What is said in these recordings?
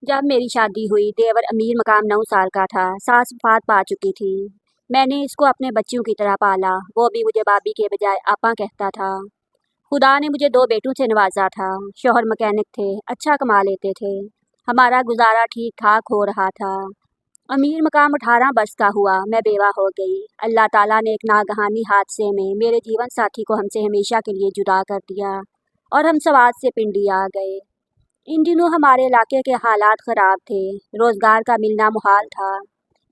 जब मेरी शादी हुई देवर अमीर मकाम 9 साल का था। सास वफात पा चुकी थी। मैंने इसको अपने बच्चों की तरह पाला। वो भी मुझे भाभी के बजाय आपा कहता था। खुदा ने मुझे 2 बेटों से नवाजा था। शौहर मैकेनिक थे, अच्छा कमा लेते थे। हमारा गुजारा ठीक ठाक हो रहा था। अमीर मकाम 18 वर्ष का हुआ, मैं बेवा हो गई। अल्लाह ताला ने एक नागहानी हादसे में मेरे जीवन साथी को हमसे हमेशा के लिए जुदा कर दिया और हम सवाद से पिंडी आ गए। इन दिनों हमारे इलाके के हालात ख़राब थे। रोज़गार का मिलना मुहाल था।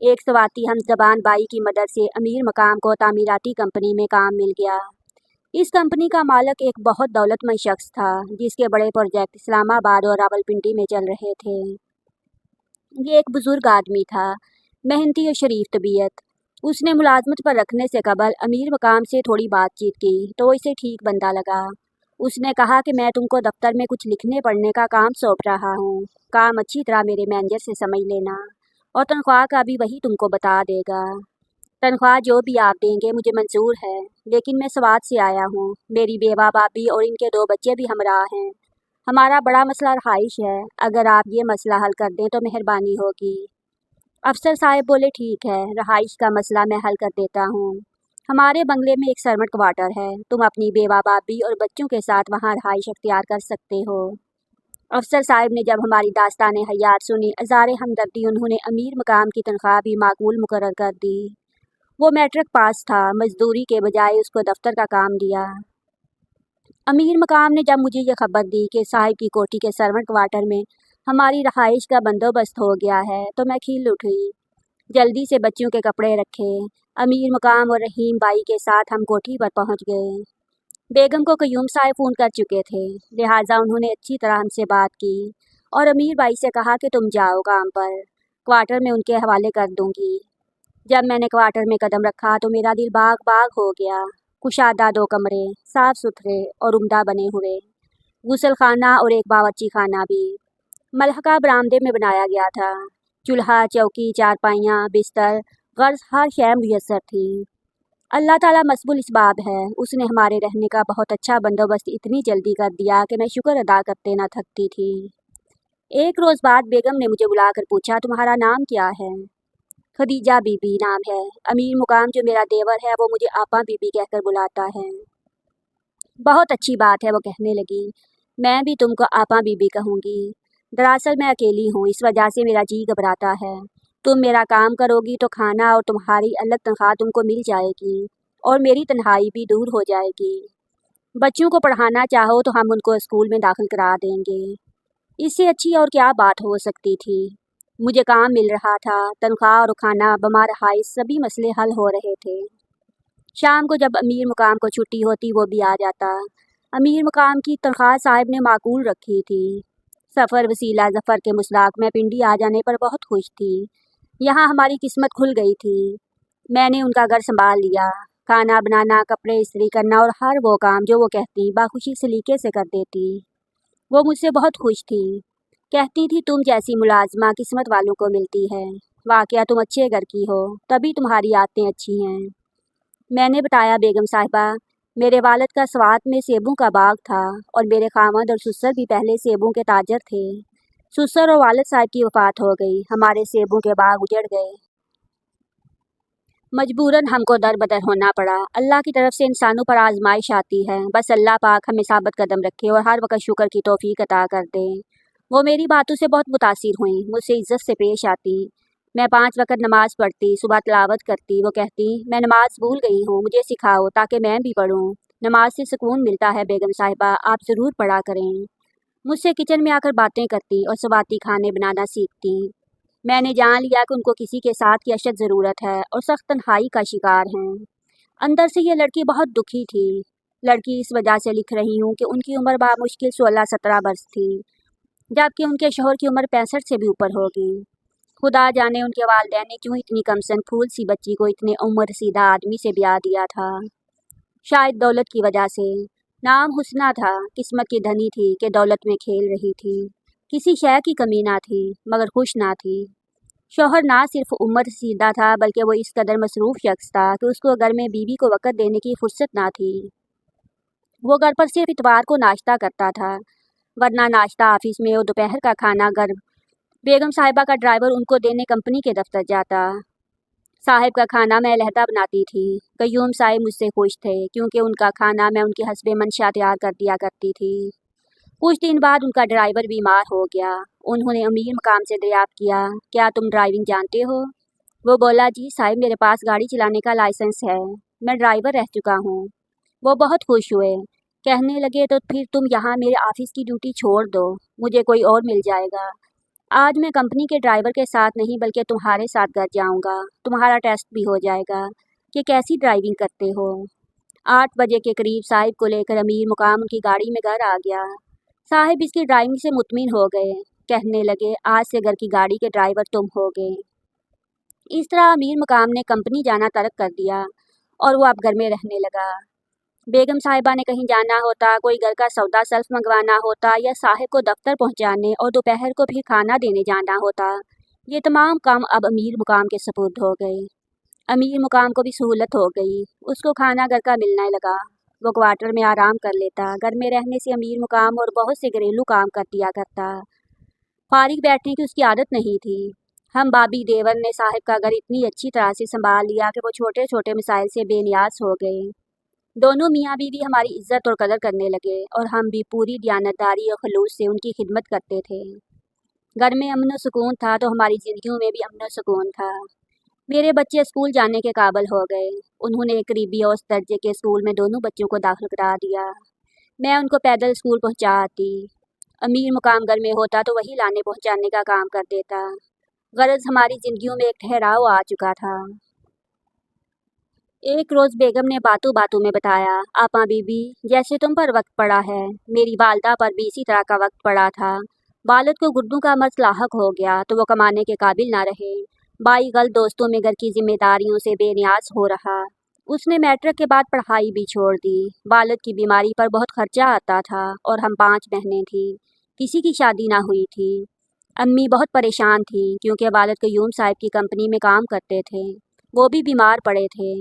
एक सवाती हम ज़बान बाई की मदद से अमीर मकाम को तामीराती कंपनी में काम मिल गया। इस कंपनी का मालिक एक बहुत दौलतमंद शख्स था, जिसके बड़े प्रोजेक्ट इस्लामाबाद और रावलपिंडी में चल रहे थे। ये एक बुज़ुर्ग आदमी था, मेहनती और शरीफ तबीयत। उसने मुलाजमत पर रखने से कबल अमीर मकाम से थोड़ी बातचीत की तो इसे ठीक बंदा लगा। उसने कहा कि मैं तुमको दफ्तर में कुछ लिखने पढ़ने का काम सौंप रहा हूँ। काम अच्छी तरह मेरे मैनेजर से समझ लेना और तनख्वाह का भी वही तुमको बता देगा। तनख्वाह जो भी आप देंगे मुझे मंजूर है, लेकिन मैं स्वाद से आया हूँ। मेरी बेवा भाभी और इनके 2 बच्चे भी हमरा हैं। हमारा बड़ा मसला रहाइश है। अगर आप ये मसला हल कर दें तो मेहरबानी होगी। अफसर साहब बोले, ठीक है, रहाइश का मसला मैं हल कर देता हूँ। हमारे बंगले में एक सर्वेंट क्वार्टर है। तुम अपनी बेवा भाभी और बच्चों के साथ वहाँ रहाइश अख्तियार कर सकते हो। अफसर साहब ने जब हमारी दास्तान हयात सुनी, अज़ारे हमदर्दी उन्होंने अमीर मकाम की तनख्वाह भी माकूल मुकर्रर कर दी। वो मैट्रिक पास था, मजदूरी के बजाय उसको दफ्तर का काम दिया। अमीर मकाम ने जब मुझे ये खबर दी कि साहिब की कोठी के सर्वेंट क्वार्टर में हमारी रहाइश का बंदोबस्त हो गया है तो मैं खिल उठी। जल्दी से बच्चों के कपड़े रखे। अमीर मकाम और रहीम बाई के साथ हम कोठी पर पहुंच गए। बेगम को कयूम साहब फ़ोन कर चुके थे, लिहाजा उन्होंने अच्छी तरह हमसे बात की और अमीर बाई से कहा कि तुम जाओ काम पर, क्वार्टर में उनके हवाले कर दूंगी। जब मैंने क्वार्टर में कदम रखा तो मेरा दिल बाग बाग हो गया। कुशादा 2 कमरे, साफ सुथरे और उम्दा बने हुए, गुसल खाना और एक बावर्ची खाना भी। मलहका बरामदे में बनाया गया था। चूल्हा, चौकी, चारपाइयाँ, बिस्तर, गर्ज हर शय मुयस्सर थी। अल्लाह ताला मसबुल इसबाब है। उसने हमारे रहने का बहुत अच्छा बंदोबस्त इतनी जल्दी कर दिया कि मैं शुक्र अदा करते न थकती थी। एक रोज़ बाद बेगम ने मुझे बुलाकर पूछा, तुम्हारा नाम क्या है? खदीजा बीबी नाम है। अमीर मुकाम जो मेरा देवर है वो मुझे आपा बीबी कहकर बुलाता है। बहुत अच्छी बात है, वो कहने लगी। मैं भी तुमको आपा बीबी कहूँगी। दरअसल मैं अकेली हूँ, इस वजह से मेरा जी घबराता है। तुम मेरा काम करोगी तो खाना और तुम्हारी अलग तनख्वाह तुमको मिल जाएगी और मेरी तन्हाई भी दूर हो जाएगी। बच्चों को पढ़ाना चाहो तो हम उनको स्कूल में दाखिल करा देंगे। इससे अच्छी और क्या बात हो सकती थी। मुझे काम मिल रहा था, तनख्वाह और खाना, बमा रहाइश, सभी मसले हल हो रहे थे। शाम को जब अमीर मुकाम को छुट्टी होती वो भी आ जाता। अमीर मुकाम की तनख्वाह साहब ने माकूल रखी थी। सफ़र वसीला ज़फ़र के मुस्ताक में पिंडी आ जाने पर बहुत खुश थी। यहाँ हमारी किस्मत खुल गई थी। मैंने उनका घर संभाल लिया। खाना बनाना, कपड़े इस्त्री करना और हर वो काम जो वो कहती बाखुशी सलीके से कर देती। वो मुझसे बहुत खुश थी। कहती थी, तुम जैसी मुलाजमा किस्मत वालों को मिलती है। वाकया तुम अच्छे घर की हो, तभी तुम्हारी आदतें अच्छी हैं। मैंने बताया, बेगम साहिबा, मेरे वालिद का स्वात में सेबों का बाग था और मेरे खामद और सुसर भी पहले सेबों के ताजर थे। सुसर और वालिद साहब की वफ़ात हो गई। हमारे सेबों के बाग उजड़ गए। मजबूरन हमको दर बदर होना पड़ा। अल्लाह की तरफ से इंसानों पर आजमाइश आती है। बस अल्लाह पाक हमें साबित कदम रखे और हर वक्त शुक्र की तौफीक अता कर दे। वो मेरी बातों से बहुत मुतासिर हुई, मुझसे इज्जत से पेश आती। मैं 5 वक्त नमाज़ पढ़ती, सुबह तिलावत करती। वो कहती, मैं नमाज भूल गई हूँ, मुझे सिखाओ ताकि मैं भी पढ़ूँ। नमाज से सुकून मिलता है बेगम साहिबा, आप ज़रूर पढ़ा करें। मुझसे किचन में आकर बातें करती और सवाती खाने बनाना सीखती। मैंने जान लिया कि उनको किसी के साथ की अशद ज़रूरत है और सख्त तन्हाई का शिकार हैं। अंदर से ये लड़की बहुत दुखी थी। लड़की इस वजह से लिख रही हूँ कि उनकी उम्र बामुश्किल 16-17 वर्ष थी, जबकि उनके शौहर की उम्र 65 से भी ऊपर होगी। खुदा जाने उनके वालिदैन ने क्यों इतनी कमसन फूल सी बच्ची को इतने उम्र रसीदा आदमी से ब्याह दिया था। शायद दौलत की वजह से। नाम हुस्ना था, किस्मत की धनी थी कि दौलत में खेल रही थी। किसी शय की कमी ना थी, मगर खुश ना थी। शौहर ना सिर्फ उम्र रसीदा था बल्कि वो इस कदर मसरूफ़ शख्स था कि उसको घर में बीवी को वक़्त देने की फुर्सत ना थी। वो घर पर सिर्फ इतवार को नाश्ता करता था, वरना नाश्ता ऑफिस में और दोपहर का खाना घर बेगम साहिबा का ड्राइवर उनको देने कंपनी के दफ्तर जाता। साहिब का खाना मैं अलहदा बनाती थी। कयूम साहिब मुझसे खुश थे क्योंकि उनका खाना मैं उनके हस्बे मंशा तैयार कर दिया करती थी। कुछ दिन बाद उनका ड्राइवर बीमार हो गया। उन्होंने अमीर मकाम से दरियाफ्त किया, क्या तुम ड्राइविंग जानते हो? वो बोला, जी साहिब, मेरे पास गाड़ी चलाने का लाइसेंस है, मैं ड्राइवर रह चुका हूँ। वो बहुत खुश हुए, कहने लगे, तो फिर तुम यहाँ मेरे ऑफिस की ड्यूटी छोड़ दो, मुझे कोई और मिल जाएगा। आज मैं कंपनी के ड्राइवर के साथ नहीं बल्कि तुम्हारे साथ घर जाऊँगा, तुम्हारा टेस्ट भी हो जाएगा कि कैसी ड्राइविंग करते हो। 8 बजे के करीब साहिब को लेकर अमीर मुकाम उनकी गाड़ी में घर आ गया। साहिब इसकी ड्राइविंग से मुतमिन हो गए, कहने लगे, आज से घर की गाड़ी के ड्राइवर तुम होगे। इस तरह अमीर मुकाम ने कंपनी जाना तर्क कर दिया और वो अब घर में रहने लगा। बेगम साहिबा ने कहीं जाना होता, कोई घर का सौदा सल्फ मंगवाना होता या साहिब को दफ्तर पहुंचाने और दोपहर को फिर खाना देने जाना होता, ये तमाम काम अब अमीर मुकाम के सपुर्द हो गए। अमीर मुकाम को भी सहूलत हो गई, उसको खाना घर का मिलने लगा। वो क्वार्टर में आराम कर लेता। घर में रहने से अमीर मुकाम और बहुत से घरेलू काम कर दिया करता। फारिग बैठने की उसकी आदत नहीं थी। हम बाबी देवर ने साहिब का घर इतनी अच्छी तरह से संभाल लिया कि वो छोटे छोटे मिसाइल से बेनियाज हो गए। दोनों मियाँ बीवी हमारी इज्जत और कदर करने लगे और हम भी पूरी दयानतदारी और खलूस से उनकी खिदमत करते थे। घर में अमन सुकून था तो हमारी ज़िंदगियों में भी अमन सुकून था। मेरे बच्चे स्कूल जाने के काबिल हो गए। उन्होंने एक करीबी औसत दर्जे के स्कूल में दोनों बच्चों को दाखिल करा दिया। मैं उनको पैदल स्कूल पहुंचा आती। अमीर मुकाम घर में होता तो वही लाने पहुंचाने का काम कर देता। गरज हमारी ज़िंदगियों में एक ठहराव आ चुका था। एक रोज़ बेगम ने बातों बातों में बताया, आपा बीबी, जैसे तुम पर वक्त पड़ा है, मेरी वालदा पर भी इसी तरह का वक्त पड़ा था। वालिद को गुर्दों का मर्ज लाहक हो गया तो वो कमाने के काबिल ना रहे। बाई गल दोस्तों में घर की जिम्मेदारियों से बेनियाज हो रहा। उसने मैट्रिक के बाद पढ़ाई भी छोड़ दी। वालिद की बीमारी पर बहुत खर्चा आता था और हम 5 बहनें थी, किसी की शादी ना हुई थी। अम्मी बहुत परेशान थी क्योंकि वालिद कयूम साहिब की कंपनी में काम करते थे, वो भी बीमार पड़े थे।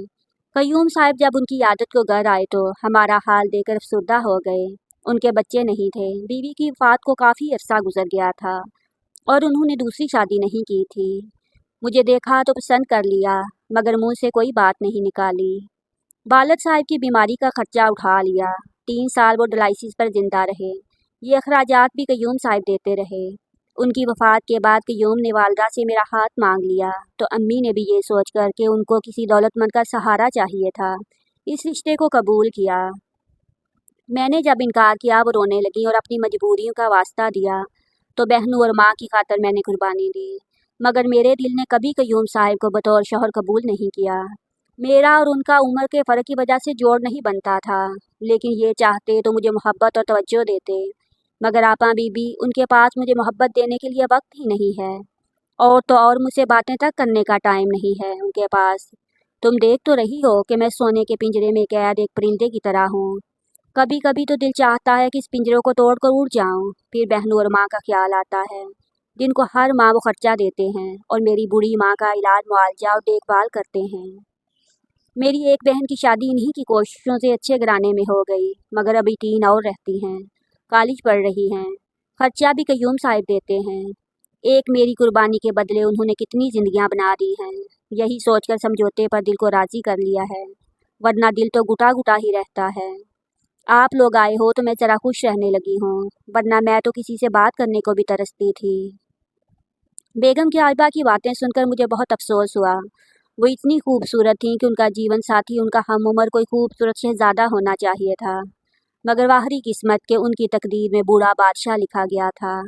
कयूम साहिब जब उनकी आदत को घर आए तो हमारा हाल देखकर अफसुर्दा हो गए। उनके बच्चे नहीं थे, बीवी की वफात को काफ़ी अरसा गुजर गया था और उन्होंने दूसरी शादी नहीं की थी। मुझे देखा तो पसंद कर लिया, मगर मुंह से कोई बात नहीं निकाली। वालिद साहिब की बीमारी का खर्चा उठा लिया। 3 साल वो डायलिसिस पर जिंदा रहे। ये अखराजात भी कयूम साहिब देते रहे। उनकी वफ़ात के बाद कयूम ने वालदा से मेरा हाथ मांग लिया तो अम्मी ने भी ये सोच कर कि उनको किसी दौलतमंद का सहारा चाहिए था, इस रिश्ते को कबूल किया। मैंने जब इनकार किया वो रोने लगी और अपनी मजबूरियों का वास्ता दिया तो बहनों और माँ की खातर मैंने कुर्बानी दी। मगर मेरे दिल ने कभी कयूम साहिब को बतौर शौहर कबूल नहीं किया। मेरा और उनका उम्र के फ़र्क की वजह से जोड़ नहीं बनता था, लेकिन ये चाहते तो मुझे मोहब्बत और तवज्जो देते। मगर आपा बीबी, उनके पास मुझे मोहब्बत देने के लिए वक्त ही नहीं है, और तो और मुझसे बातें तक करने का टाइम नहीं है उनके पास। तुम देख तो रही हो कि मैं सोने के पिंजरे में कैद एक परिंदे की तरह हूँ। कभी कभी तो दिल चाहता है कि इस पिंजरे को तोड़ कर उड़ जाऊँ। फिर बहनों और माँ का ख्याल आता है, जिनको हर माह वो खर्चा देते हैं और मेरी बूढ़ी माँ का इलाज मुआवजा और देखभाल करते हैं। मेरी एक बहन की शादी इन्हीं की कोशिशों से अच्छे घराने में हो गई, मगर अभी 3 और रहती हैं, कॉलेज पढ़ रही हैं। खर्चा भी कयूम साहिब देते हैं। एक मेरी कुर्बानी के बदले उन्होंने कितनी जिंदगियां बना दी हैं। यही सोचकर समझौते पर दिल को राज़ी कर लिया है, वरना दिल तो गुटा गुटा ही रहता है। आप लोग आए हो तो मैं ज़रा खुश रहने लगी हूँ, वरना मैं तो किसी से बात करने को भी तरसती थी। बेगम की आयबा की बातें सुनकर मुझे बहुत अफसोस हुआ। वो इतनी खूबसूरत थीं कि उनका जीवन साथी उनका हम उम्र कोई खूबसूरत शहजादा होना चाहिए था, मगर वाहरी किस्मत के उनकी तकदीर में बूढ़ा बादशाह लिखा गया था।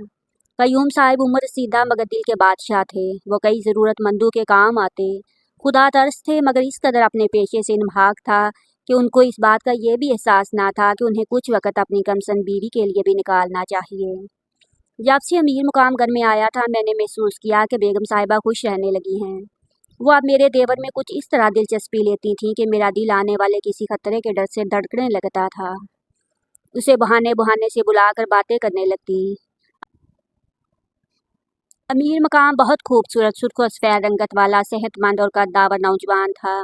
कयूम साहिब उम्र सीधा मगर दिल के बादशाह थे। वो कई ज़रूरतमंदों के काम आते, खुदा तरस थे, मगर इस कदर अपने पेशे से नाहक था कि उनको इस बात का ये भी एहसास ना था कि उन्हें कुछ वक़्त अपनी कमसन बीवी के लिए भी निकालना चाहिए। जब से अमीर मुकाम घर में आया था, मैंने महसूस किया कि बेगम साहिबा खुश रहने लगी हैं। वो अब मेरे देवर में कुछ इस तरह दिलचस्पी लेती थीं कि मेरा दिल आने वाले किसी खतरे के डर से धड़कने लगता था। उसे बहाने बहाने से बुलाकर बातें करने लगती। अमीर मकाम बहुत खूबसूरत, सुर्ख और सफ़ेद रंगत वाला, सेहतमंद और कद्दावर नौजवान था।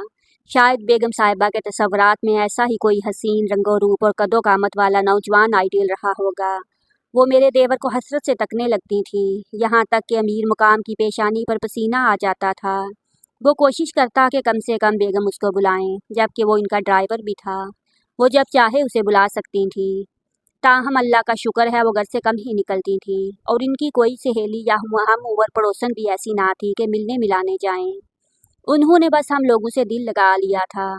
शायद बेगम साहिबा के तसव्वुरात में ऐसा ही कोई हसीन रंगो रूप और कदो कामत वाला नौजवान आइडियल रहा होगा। वो मेरे देवर को हसरत से तकने लगती थी, यहाँ तक कि अमीर मुकाम की पेशानी पर पसीना आ जाता था। वो कोशिश करता कि कम से कम बेगम उसको बुलाएं, जबकि वो इनका ड्राइवर भी था। वो जब चाहे उसे बुला सकती थी। ताहम अल्लाह का शुक्र है वो घर से कम ही निकलती थी, और इनकी कोई सहेली या हम उम्र पड़ोसन भी ऐसी ना थी कि मिलने मिलाने जाएं। उन्होंने बस हम लोगों से दिल लगा लिया था।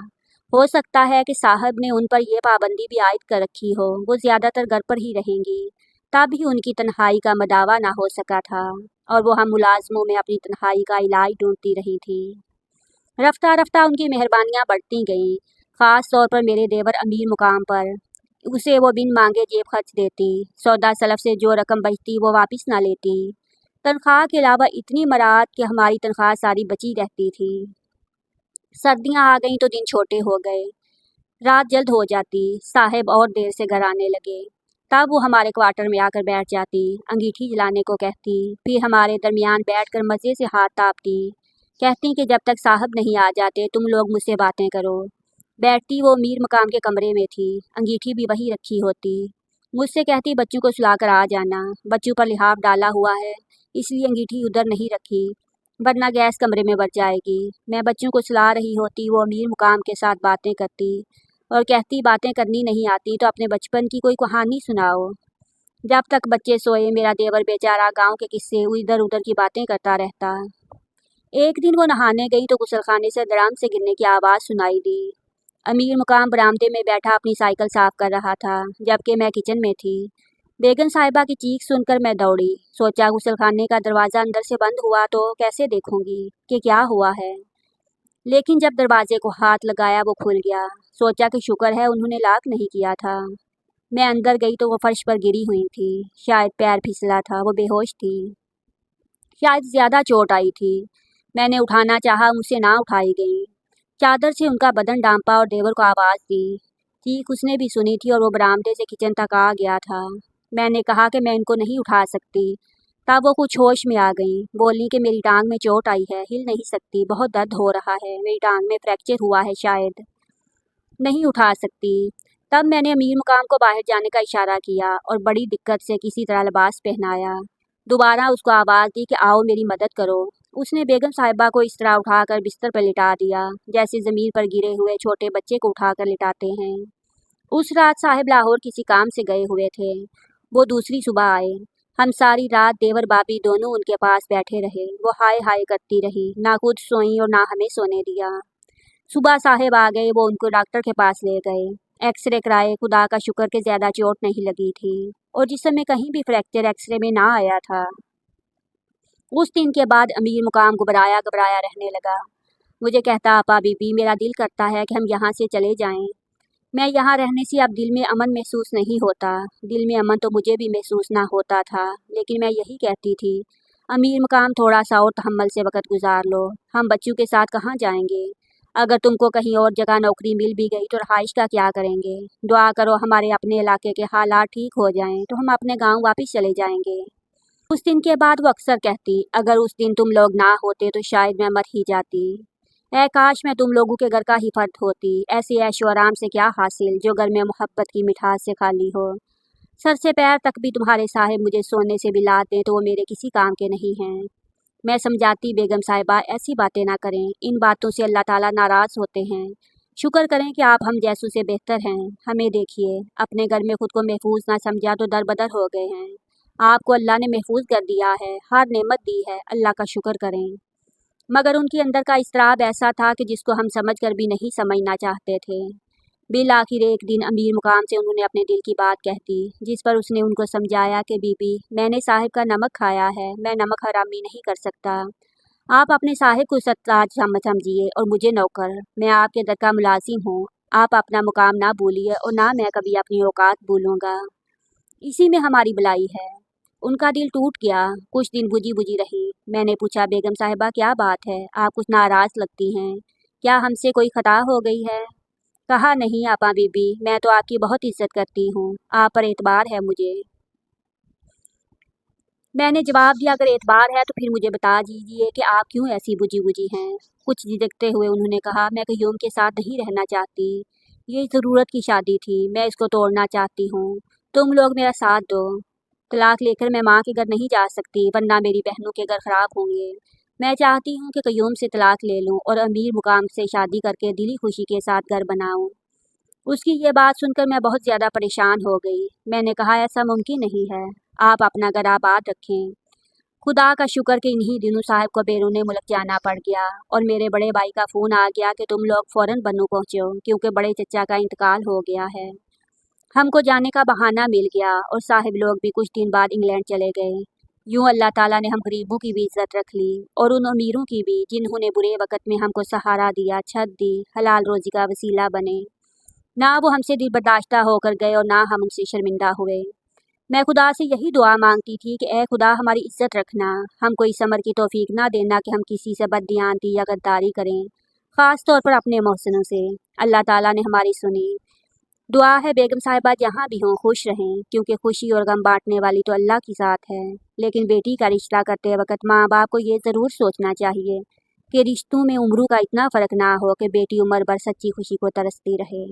हो सकता है कि साहब ने उन पर यह पाबंदी भी आयद कर रखी हो, वो ज़्यादातर घर पर ही रहेंगी। तब ही उनकी तन्हाई का मदावा ना हो सका था, और वो हम मुलाजमों में अपनी तन्हाई का इलाज ढूंढती रही थी। रफ्ता रफ्ता उनकी मेहरबानियाँ बढ़ती गईं, ख़ास तौर पर मेरे देवर अमीर मुकाम पर। उसे वो बिन मांगे जेब खर्च देती, सौदा सलफ से जो रकम बचती वो वापस ना लेती। तनख्वाह के अलावा इतनी मराद कि हमारी तनख्वाह सारी बची रहती थी। सर्दियाँ आ गईं तो दिन छोटे हो गए, रात जल्द हो जाती, साहिब और देर से घर आने लगे। तब वो हमारे क्वार्टर में आकर बैठ जाती, अंगीठी जलाने को कहती, फिर हमारे दरमियान बैठकर मज़े से हाथ तापती। कहती कि जब तक साहब नहीं आ जाते तुम लोग मुझसे बातें करो। बैठती वो मीर मकाम के कमरे में थी, अंगीठी भी वही रखी होती। मुझसे कहती बच्चों को सुलाकर आ जाना, बच्चों पर लिहाफ डाला हुआ है, इसलिए अंगीठी उधर नहीं रखी, वरना गैस कमरे में बढ़ जाएगी। मैं बच्चों को सुला रही होती, वो अमीर मुकाम के साथ बातें करती और कहती बातें करनी नहीं आती तो अपने बचपन की कोई कहानी सुनाओ। जब तक बच्चे सोए मेरा देवर बेचारा गांव के किस्से इधर उधर की बातें करता रहता। एक दिन वो नहाने गई तो गुसलखाने से दराम से गिरने की आवाज़ सुनाई दी। अमीर मुकाम बरामदे में बैठा अपनी साइकिल साफ कर रहा था, जबकि मैं किचन में थी। बेगम साहिबा की चीख सुनकर मैं दौड़ी। सोचा गुसलखाने का दरवाज़ा अंदर से बंद हुआ तो कैसे देखूंगी कि क्या हुआ है। लेकिन जब दरवाजे को हाथ लगाया वो खुल गया। सोचा कि शुक्र है उन्होंने लॉक नहीं किया था। मैं अंदर गई तो वो फर्श पर गिरी हुई थी, शायद पैर फिसला था, वो बेहोश थी, शायद ज़्यादा चोट आई थी। मैंने उठाना चाहा, मुझसे ना उठाई गई। चादर से उनका बदन ढांपा और देवर को आवाज़ दी। चीख उसने भी सुनी थी और वो बरामदे से किचन तक आ गया था। मैंने कहा कि मैं इनको नहीं उठा सकती। तब वो कुछ होश में आ गई, बोली कि मेरी टांग में चोट आई है, हिल नहीं सकती, बहुत दर्द हो रहा है, मेरी टांग में फ्रैक्चर हुआ है, शायद नहीं उठा सकती। तब मैंने अमीर मुकाम को बाहर जाने का इशारा किया और बड़ी दिक्कत से किसी तरह लिबास पहनाया। दोबारा उसको आवाज़ दी कि आओ मेरी मदद करो। उसने बेगम साहिबा को इस तरह उठाकर बिस्तर पर लिटा दिया, जैसे ज़मीन पर गिरे हुए छोटे बच्चे को उठाकर लिटाते हैं। उस रात साहिब लाहौर किसी काम से गए हुए थे। वो दूसरी सुबह आए। हम सारी रात देवर बाबी दोनों उनके पास बैठे रहे। वो हाय हाय करती रही, ना खुद सोई और ना हमें सोने दिया। सुबह साहिब आ गए, वो उनको डॉक्टर के पास ले गए। एक्सरे कराए, खुदा का शुक्र के ज़्यादा चोट नहीं लगी थी और जिसम में कहीं भी फ्रैक्चर एक्सरे में ना आया था। उस दिन के बाद अमीर मुकाम घबराया घबराया रहने लगा। मुझे कहता आपा बीबी मेरा दिल करता है कि हम यहाँ से चले जाएं। मैं यहाँ रहने से अब दिल में अमन महसूस नहीं होता। दिल में अमन तो मुझे भी महसूस ना होता था, लेकिन मैं यही कहती थी अमीर मकाम थोड़ा सा और तहम्मुल से वक़्त गुजार लो, हम बच्चों के साथ कहाँ जाएंगे। अगर तुमको कहीं और जगह नौकरी मिल भी गई तो रहाइश का क्या करेंगे। दुआ करो हमारे अपने इलाके के हालात ठीक हो जाएं तो हम अपने गांव वापस चले जाएंगे। उस दिन के बाद वो अक्सर कहती अगर उस दिन तुम लोग ना होते तो शायद मैं मर ही जाती। ऐ काश मैं तुम लोगों के घर का ही फर्द होती। ऐसे ऐशो आराम से क्या हासिल जो घर में मोहब्बत की मिठास से खाली हो। सर से पैर तक भी तुम्हारे साहिब मुझे सोने से भी लाते दें तो वो मेरे किसी काम के नहीं हैं। मैं समझाती बेगम साहिबा ऐसी बातें ना करें, इन बातों से अल्लाह ताला नाराज़ होते हैं। शुक्र करें कि आप हम जैसों से बेहतर हैं। हमें देखिए, अपने घर में खुद को महफूज ना समझा तो दर बदर हो गए हैं। आपको अल्लाह ने महफूज कर दिया है, हर नेमत दी है, अल्लाह का शुक्र करें। मगर उनके अंदर का इस्तराब ऐसा था कि जिसको हम समझ कर भी नहीं समझना चाहते थे। बिल आखिर एक दिन अमीर मुकाम से उन्होंने अपने दिल की बात कह दी, जिस पर उसने उनको समझाया कि बीबी मैंने साहिब का नमक खाया है, मैं नमक हरामी नहीं कर सकता। आप अपने साहिब को सरताज समझिए और मुझे नौकर। मैं आपके दर का मुलाजिम हूँ। आप अपना मुकाम ना भूलिए और ना मैं कभी अपनी औकात भूलूंगा। इसी में हमारी भलाई है। उनका दिल टूट गया। कुछ दिन बुझी बुझी रही। मैंने पूछा बेगम साहिबा क्या बात है, आप कुछ नाराज़ लगती हैं, क्या हमसे कोई खता हो गई है। कहा नहीं आपा बीबी, मैं तो आपकी बहुत इज्जत करती हूँ, आप पर एतबार है मुझे। मैंने जवाब दिया अगर एतबार है तो फिर मुझे बता दीजिए कि आप क्यों ऐसी बुझी बुझी हैं। कुछ झिझकते हुए उन्होंने कहा मैं कयूम के साथ नहीं रहना चाहती, ये ज़रूरत की शादी थी, मैं इसको तोड़ना चाहती हूँ, तुम लोग मेरा साथ दो। तलाक लेकर मैं माँ के घर नहीं जा सकती, वरना मेरी बहनों के घर खराब होंगे। मैं चाहती हूँ कि कयूम से तलाक ले लूँ और अमीर मुकाम से शादी करके दिली खुशी के साथ घर बनाऊँ। उसकी ये बात सुनकर मैं बहुत ज़्यादा परेशान हो गई। मैंने कहा, ऐसा मुमकिन नहीं है, आप अपना घर आबाद रखें। खुदा का शुक्र कि इन्हीं दिनों साहब को बैरून मुल्क जाना पड़ गया और मेरे बड़े भाई का फ़ोन आ गया कि तुम लोग फ़ौरन बन्नू पहुँचो, क्योंकि बड़े चचा का इंतकाल हो गया है। हमको जाने का बहाना मिल गया और साहिब लोग भी कुछ दिन बाद इंग्लैंड चले गए। यूँ अल्लाह ताला ने हम गरीबों की भी इज़्ज़त रख ली और उन अमीरों की भी, जिन्होंने बुरे वक़्त में हमको सहारा दिया, छत दी, हलाल रोज़ी का वसीला बने। ना वो हमसे दिल बर्दाश्ता होकर गए और ना हम उनसे शर्मिंदा हुए। मैं खुदा से यही दुआ मांगती थी कि ए खुदा, हमारी इज़्ज़त रखना, हमको इस अमर की तौफीक ना देना कि हम किसी से बददियानती या गद्दारी करें, ख़ास तौर पर अपने मोहसिनों से। अल्लाह ताला ने हमारी सुनी। दुआ है बेगम साहिबा जहाँ भी हों खुश रहें, क्योंकि खुशी और गम बांटने वाली तो अल्लाह की ज़ात है। लेकिन बेटी का रिश्ता करते वक्त माँ बाप को ये ज़रूर सोचना चाहिए कि रिश्तों में उम्रों का इतना फ़र्क ना हो कि बेटी उम्र भर सच्ची खुशी को तरसती रहे।